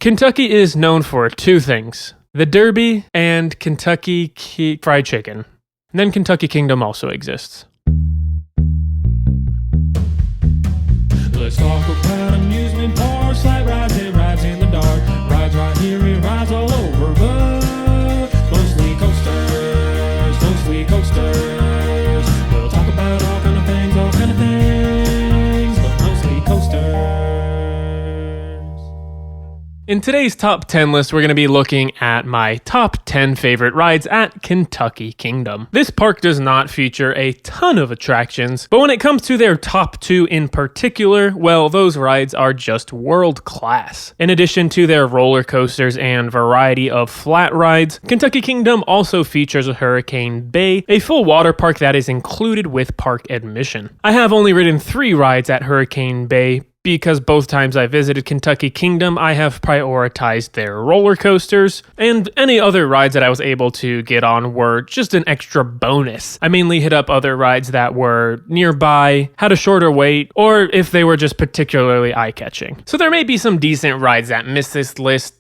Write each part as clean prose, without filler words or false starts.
Kentucky is known for two things: the Derby and Kentucky Fried Chicken. And then Kentucky Kingdom also exists. Let's talk about amusement parks, like rides and rides in the dark. Rides right here and rides all over, but mostly coasters, mostly coasters. We'll talk about all kind of things, but mostly coasters. In today's top 10 list, we're going to be looking at my top 10 favorite rides at Kentucky Kingdom. This park does not feature a ton of attractions, but when it comes to their top 2 in particular, well, those rides are just world class. In addition to their roller coasters and variety of flat rides, Kentucky Kingdom also features a Hurricane Bay, a full water park that is included with park admission. I have only ridden 3 rides at Hurricane Bay, because both times I visited Kentucky Kingdom, I have prioritized their roller coasters, and any other rides that I was able to get on were just an extra bonus. I mainly hit up other rides that were nearby, had a shorter wait, or if they were just particularly eye-catching. So there may be some decent rides that miss this list.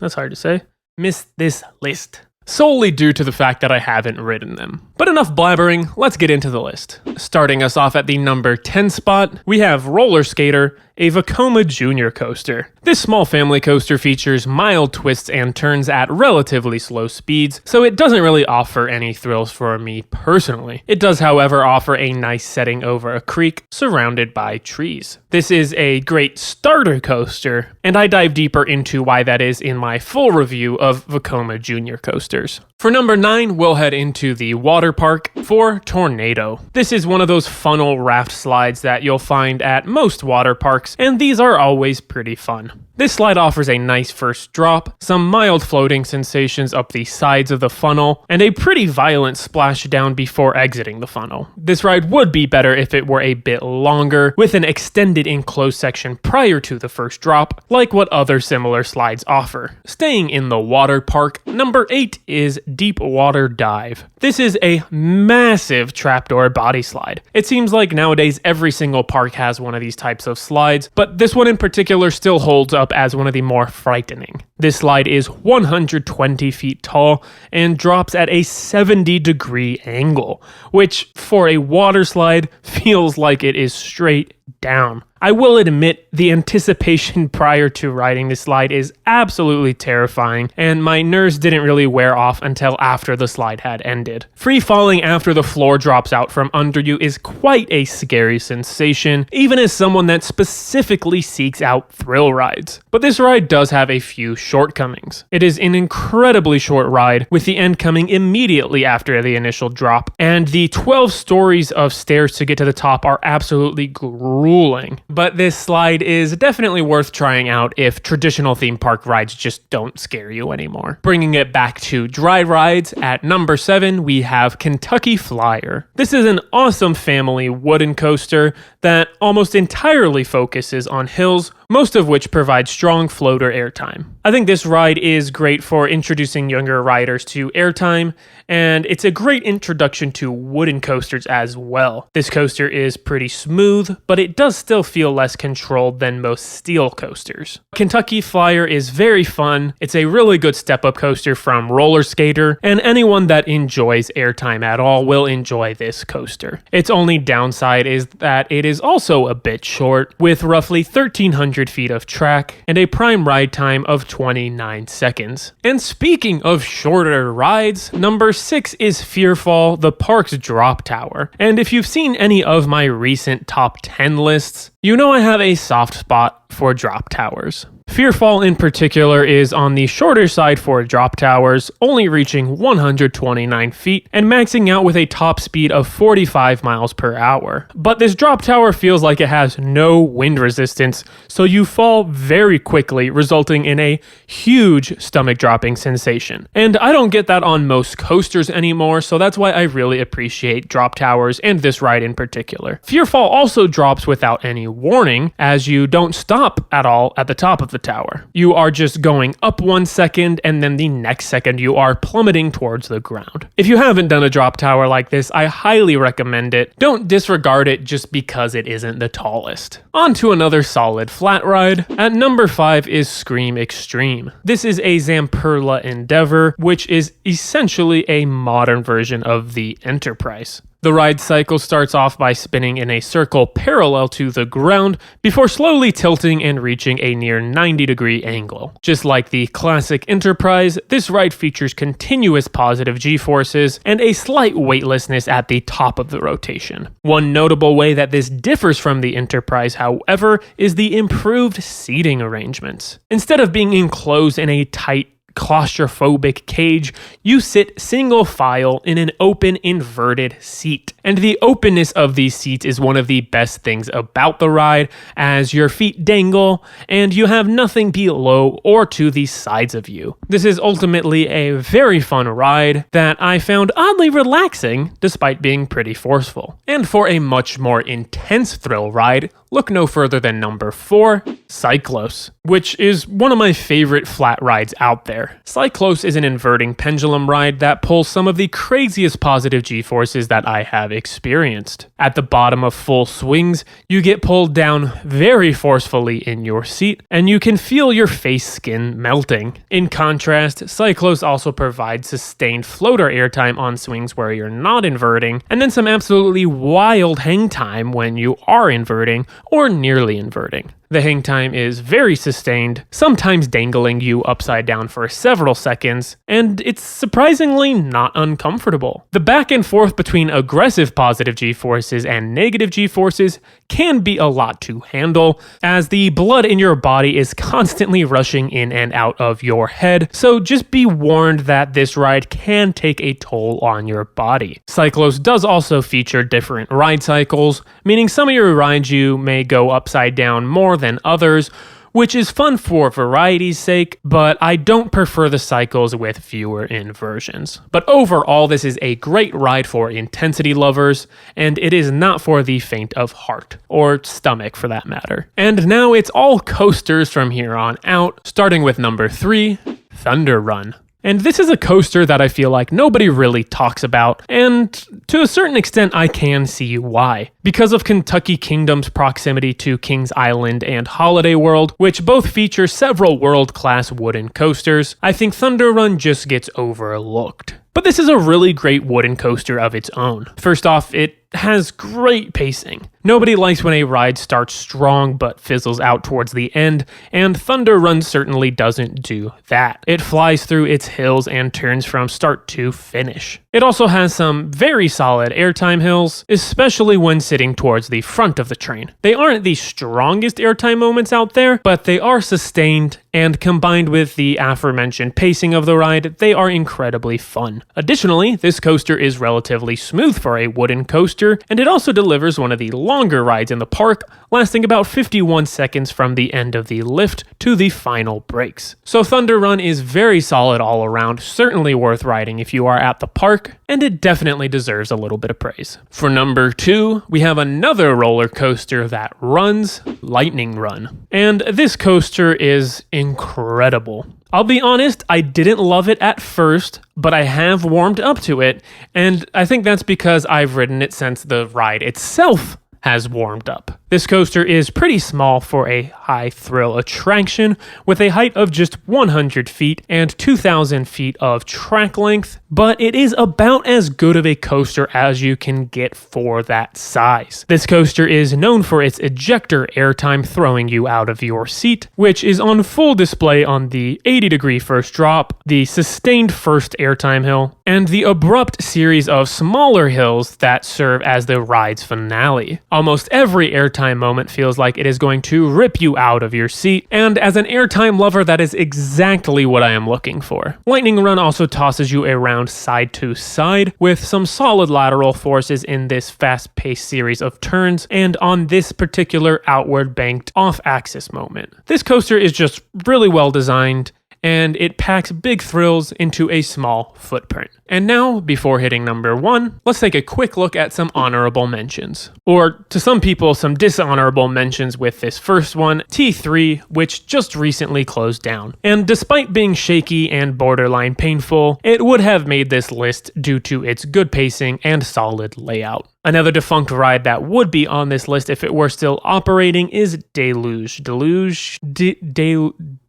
That's hard to say. Miss this list. Solely due to the fact that I haven't ridden them. But enough blabbering, let's get into the list. Starting us off at the number 10 spot, we have Roller Skater, a Vekoma Jr. coaster. This small family coaster features mild twists and turns at relatively slow speeds, so it doesn't really offer any thrills for me personally. It does, however, offer a nice setting over a creek surrounded by trees. This is a great starter coaster, and I dive deeper into why that is in my full review of Vekoma Jr. coasters. For number 9, we'll head into the water park for Tornado. This is one of those funnel raft slides that you'll find at most water parks, and these are always pretty fun. This slide offers a nice first drop, some mild floating sensations up the sides of the funnel, and a pretty violent splashdown before exiting the funnel. This ride would be better if it were a bit longer, with an extended enclosed section prior to the first drop, like what other similar slides offer. Staying in the water park, number 8 is Deep Water Dive. This is a massive trapdoor body slide. It seems like nowadays every single park has one of these types of slides, but this one in particular still holds up as one of the more frightening. This slide is 120 feet tall and drops at a 70-degree angle, which for a water slide feels like it is straight down. I will admit the anticipation prior to riding this slide is absolutely terrifying, and my nerves didn't really wear off until after the slide had ended. Free falling after the floor drops out from under you is quite a scary sensation, even as someone that specifically seeks out thrill rides. But this ride does have a few shortcomings. It is an incredibly short ride, with the end coming immediately after the initial drop, and the 12 stories of stairs to get to the top are absolutely grueling. But this slide is definitely worth trying out if traditional theme park rides just don't scare you anymore. Bringing it back to dry rides, at number 7 we have Kentucky Flyer. This is an awesome family wooden coaster that almost entirely focuses on hills, most of which provide strong floater airtime. I think this ride is great for introducing younger riders to airtime, and it's a great introduction to wooden coasters as well. This coaster is pretty smooth, but it does still feel less controlled than most steel coasters. Kentucky Flyer is very fun. It's a really good step-up coaster from Roller Skater, and anyone that enjoys airtime at all will enjoy this coaster. Its only downside is that it is also a bit short, with roughly 1,300 feet of track and a prime ride time of 29 seconds. And speaking of shorter rides, number 6 is Fearfall, the park's drop tower. And if you've seen any of my recent top 10 lists, you know I have a soft spot for drop towers. Fearfall in particular is on the shorter side for drop towers, only reaching 129 feet and maxing out with a top speed of 45 miles per hour. But this drop tower feels like it has no wind resistance, so you fall very quickly, resulting in a huge stomach dropping sensation. And I don't get that on most coasters anymore, so that's why I really appreciate drop towers and this ride in particular. Fearfall also drops without any warning, as you don't stop at all at the top of the the tower. You are just going up 1 second, and then the next second you are plummeting towards the ground. If you haven't done a drop tower like this, I highly recommend it. Don't disregard it just because it isn't the tallest. On to another solid flat ride. At number 5 is Scream Extreme. This is a Zamperla endeavor, which is essentially a modern version of the Enterprise. The ride cycle starts off by spinning in a circle parallel to the ground before slowly tilting and reaching a near 90-degree angle. Just like the classic Enterprise, this ride features continuous positive G-forces and a slight weightlessness at the top of the rotation. One notable way that this differs from the Enterprise, however, is the improved seating arrangements. Instead of being enclosed in a tight, claustrophobic cage, you sit single file in an open inverted seat. And the openness of these seats is one of the best things about the ride, as your feet dangle and you have nothing below or to the sides of you. This is ultimately a very fun ride that I found oddly relaxing despite being pretty forceful. And for a much more intense thrill ride, look no further than number 4, Cyclos, which is one of my favorite flat rides out there. Cyclos is an inverting pendulum ride that pulls some of the craziest positive G-forces that I have experienced. At the bottom of full swings, you get pulled down very forcefully in your seat, and you can feel your face skin melting. In contrast, Cyclos also provides sustained floater airtime on swings where you're not inverting, and then some absolutely wild hang time when you are inverting or nearly inverting. The hang time is very sustained, sometimes dangling you upside down for several seconds, and it's surprisingly not uncomfortable. The back and forth between aggressive positive G-forces and negative G-forces can be a lot to handle, as the blood in your body is constantly rushing in and out of your head, so just be warned that this ride can take a toll on your body. Cyclos does also feature different ride cycles, meaning some of your rides you may go upside down more than others, which is fun for variety's sake, but I don't prefer the cycles with fewer inversions. But overall, this is a great ride for intensity lovers, and it is not for the faint of heart, or stomach for that matter. And now it's all coasters from here on out, starting with number 3, Thunder Run. And this is a coaster that I feel like nobody really talks about, and to a certain extent I can see why. Because of Kentucky Kingdom's proximity to Kings Island and Holiday World, which both feature several world-class wooden coasters, I think Thunder Run just gets overlooked. But this is a really great wooden coaster of its own. First off, it has great pacing. Nobody likes when a ride starts strong but fizzles out towards the end, and Thunder Run certainly doesn't do that. It flies through its hills and turns from start to finish. It also has some very solid airtime hills, especially when sitting towards the front of the train. They aren't the strongest airtime moments out there, but they are sustained, and combined with the aforementioned pacing of the ride, they are incredibly fun. Additionally, this coaster is relatively smooth for a wooden coaster, and it also delivers one of the longer rides in the park, lasting about 51 seconds from the end of the lift to the final brakes. So Thunder Run is very solid all around, certainly worth riding if you are at the park, and it definitely deserves a little bit of praise. For number 2, we have another roller coaster that runs, Lightning Run. And this coaster is incredible. I'll be honest, I didn't love it at first, but I have warmed up to it, and I think that's because I've ridden it since the ride itself has warmed up. This coaster is pretty small for a high thrill attraction, with a height of just 100 feet and 2,000 feet of track length, but it is about as good of a coaster as you can get for that size. This coaster is known for its ejector airtime throwing you out of your seat, which is on full display on the 80-degree first drop, the sustained first airtime hill, and the abrupt series of smaller hills that serve as the ride's finale. Almost every airtime moment feels like it is going to rip you out of your seat, and as an airtime lover, that is exactly what I am looking for. Lightning Run also tosses you around side to side with some solid lateral forces in this fast-paced series of turns and on this particular outward banked off-axis moment. This coaster is just really well designed, and it packs big thrills into a small footprint. And now, before hitting number 1, let's take a quick look at some honorable mentions. Or, to some people, some dishonorable mentions with this first one, T3, which just recently closed down. And despite being shaky and borderline painful, it would have made this list due to its good pacing and solid layout. Another defunct ride that would be on this list if it were still operating is Deluge.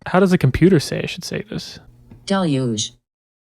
How does a computer say I should say this? Deluge.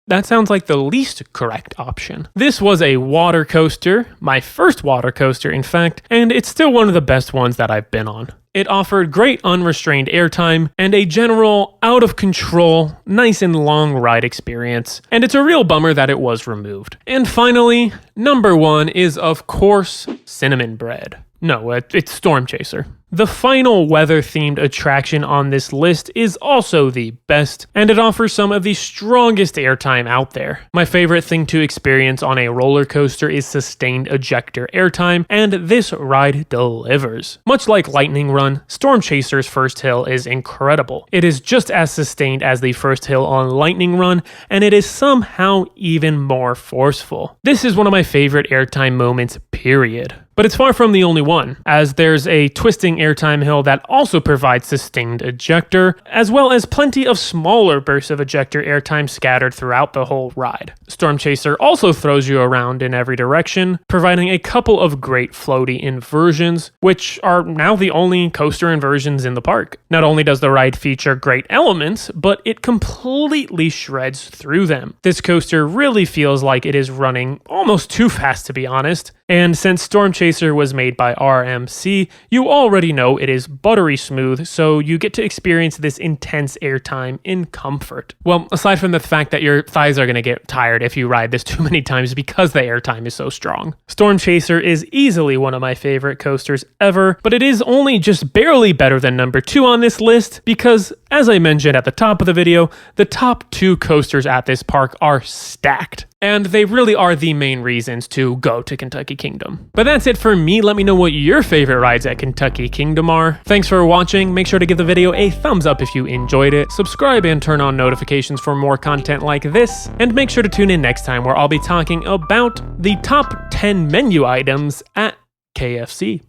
That sounds like the least correct option. This was a water coaster, my first water coaster in fact, and it's still one of the best ones that I've been on. It offered great unrestrained airtime and a general, out of control, nice and long ride experience, and it's a real bummer that it was removed. And finally, number 1 is of course Cinnamon Bread. No, it's Storm Chaser. The final weather-themed attraction on this list is also the best, and it offers some of the strongest airtime out there. My favorite thing to experience on a roller coaster is sustained ejector airtime, and this ride delivers. Much like Lightning Run, Storm Chaser's first hill is incredible. It is just as sustained as the first hill on Lightning Run, and it is somehow even more forceful. This is one of my favorite airtime moments, period. But it's far from the only one, as there's a twisting airtime hill that also provides sustained ejector, as well as plenty of smaller bursts of ejector airtime scattered throughout the whole ride. Storm Chaser also throws you around in every direction, providing a couple of great floaty inversions, which are now the only coaster inversions in the park. Not only does the ride feature great elements, but it completely shreds through them. This coaster really feels like it is running almost too fast, to be honest, and since Storm Chaser was made by RMC, you already know it is buttery smooth, so you get to experience this intense airtime in comfort. Well, aside from the fact that your thighs are going to get tired if you ride this too many times because the airtime is so strong. Storm Chaser is easily one of my favorite coasters ever, but it is only just barely better than number 2 on this list because, as I mentioned at the top of the video, the top 2 coasters at this park are stacked. And they really are the main reasons to go to Kentucky Kingdom. But that's it for me. Let me know what your favorite rides at Kentucky Kingdom are. Thanks for watching. Make sure to give the video a thumbs up if you enjoyed it. Subscribe and turn on notifications for more content like this. And make sure to tune in next time where I'll be talking about the top 10 menu items at KFC.